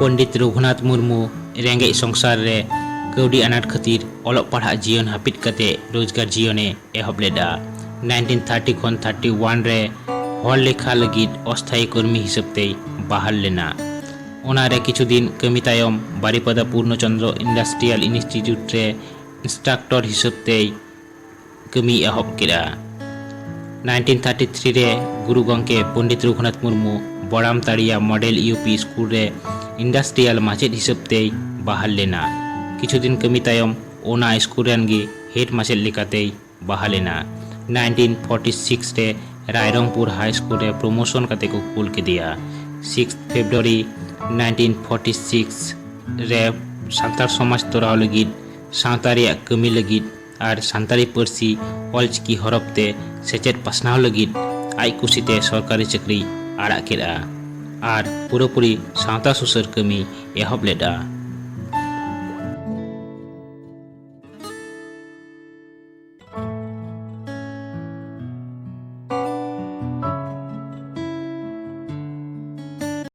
पंडित रघुनाथ मुर्मू रेंगे संसार रे कौड़ी अनाट खातिर अलग पढ़ा जीवन हापित कते रोजगार जीवने एहब लेदा 1930 खन 31 रे हर लेखा लगित अस्थायी कर्मी हिसाबते बहाल लेना। ओनारे किछु दिन कमी तायम बारिपदा पूर्णचंद्र इंडस्ट्रियल इंस्टीट्यूट रे इंस्ट्रक्टर हिसाबते कमी एहब केदा। 1933 रे Guru Gomke Pandit Raghunath Murmu Badamtalia model UP school रे इंडस्ट्रियल माचेद हिसाबते बहाल लेना। किछु दिन कमी तायम ओना स्कूल रेनगी हेड माचेद लेकाते बहाल लेना। 1946 रे रायरंगपुर हाई स्कूल रे प्रमोशन काते को कुल के दिया। 6 फरवरी 1946 रे सान्तार समाज तोराव लगिद सावतारी कमी लगिद और सान्तारी पार्सी ऑलचिकी हरफते सेचेद पासनाव लगिद आई कुशीते सरकारी चाकरी आड़ा केदा और पूरापूरी सावता सुसर कमी एहब लेदा।